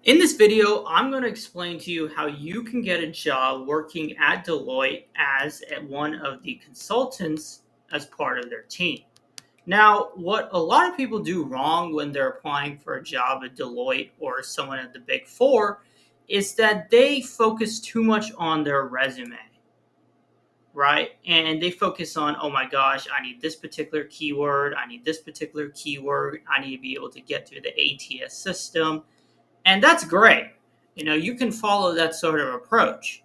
In this video, I'm going to explain to you how you can get a job working at Deloitte as one of the consultants as part of their team. Now, what a lot of people do wrong when they're applying for a job at Deloitte or someone at the Big Four is that they focus too much on their resume, right? And they focus on, oh my gosh, I need this particular keyword, I need this particular keyword, I need to be able to get through the ATS system. And that's great. You can follow that sort of approach.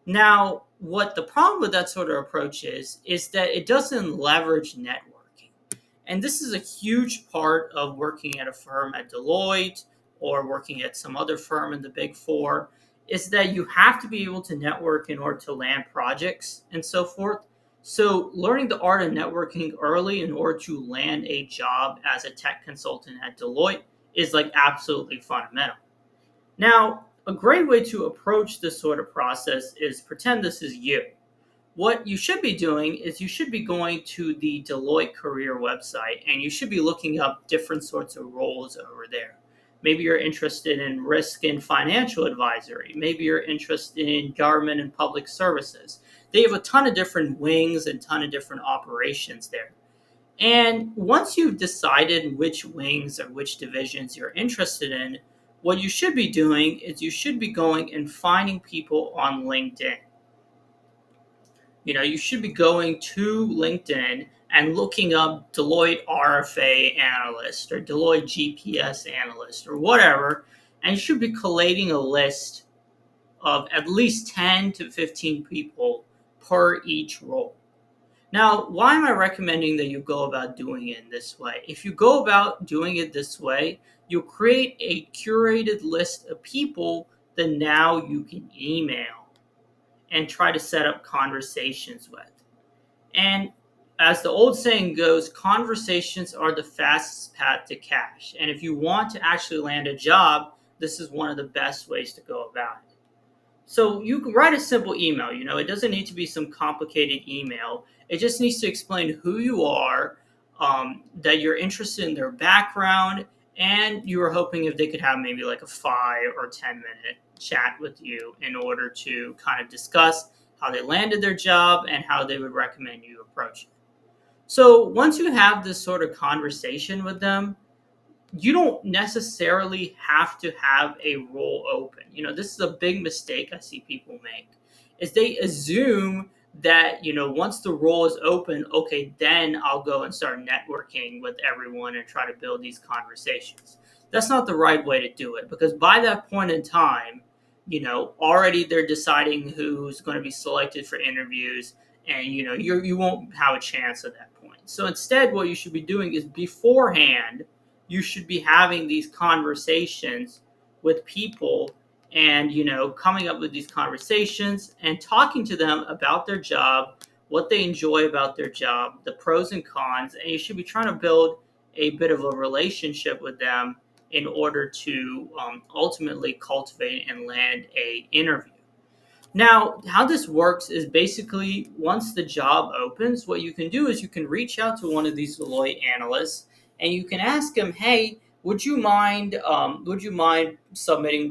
Now, what the problem with that sort of approach is that it doesn't leverage networking. And this is a huge part of working at a firm at Deloitte or working at some other firm in the Big Four, is that you have to be able to network in order to land projects and so forth. So, learning the art of networking early in order to land a job as a tech consultant at Deloitte is like absolutely fundamental. Now, a great way to approach this sort of process is pretend this is you. What you should be doing is you should be going to the Deloitte career website and you should be looking up different sorts of roles over there. Maybe you're interested in risk and financial advisory. Maybe you're interested in government and public services. They have a ton of different wings and ton of different operations there. And once you've decided which wings or which divisions you're interested in, what you should be doing is you should be going and finding people on LinkedIn. You should be going to LinkedIn and looking up Deloitte RFA analyst or Deloitte GPS analyst or whatever, and you should be collating a list of at least 10 to 15 people per each role. Now, why am I recommending that you go about doing it this way? If you go about doing it this way, you'll create a curated list of people that now you can email and try to set up conversations with. And as the old saying goes, conversations are the fastest path to cash. And if you want to actually land a job, this is one of the best ways to go about it. So you can write a simple email. It doesn't need to be some complicated email. It just needs to explain who you are, that you're interested in their background, and you were hoping if they could have maybe like a 5 or 10 minute chat with you in order to kind of discuss how they landed their job and how they would recommend you approach it. So once you have this sort of conversation with them, you don't necessarily have to have a role open. This is a big mistake I see people make, is they assume that, once the role is open, okay, then I'll go and start networking with everyone and try to build these conversations. That's not the right way to do it, because by that point in time, already they're deciding who's going to be selected for interviews, and, you won't have a chance at that point. So instead, what you should be doing is beforehand, you should be having these conversations with people and, coming up with these conversations and talking to them about their job, what they enjoy about their job, the pros and cons, and you should be trying to build a bit of a relationship with them in order to ultimately cultivate and land a interview. Now, how this works is basically once the job opens, what you can do is you can reach out to one of these Deloitte analysts and you can ask them, "Hey, would you mind?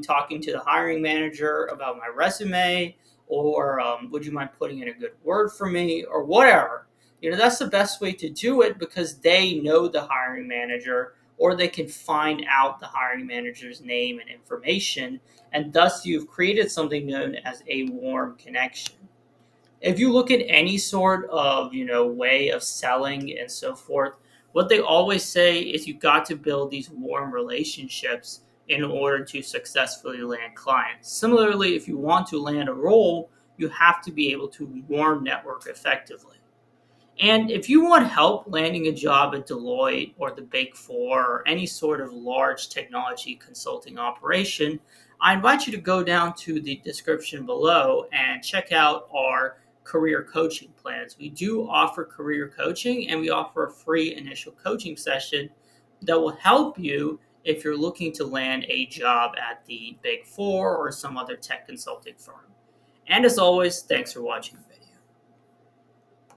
Talking to the hiring manager about my resume, or would you mind putting in a good word for me, or whatever?" That's the best way to do it because they know the hiring manager, or they can find out the hiring manager's name and information, and thus you've created something known as a warm connection. If you look at any sort of way of selling and so forth, what they always say is you got to build these warm relationships in order to successfully land clients. Similarly, if you want to land a role, you have to be able to warm network effectively. And if you want help landing a job at Deloitte or the Big Four or any sort of large technology consulting operation, I invite you to go down to the description below and check out our career coaching plans. We do offer career coaching, and we offer a free initial coaching session that will help you if you're looking to land a job at the Big Four or some other tech consulting firm. And as always, thanks for watching.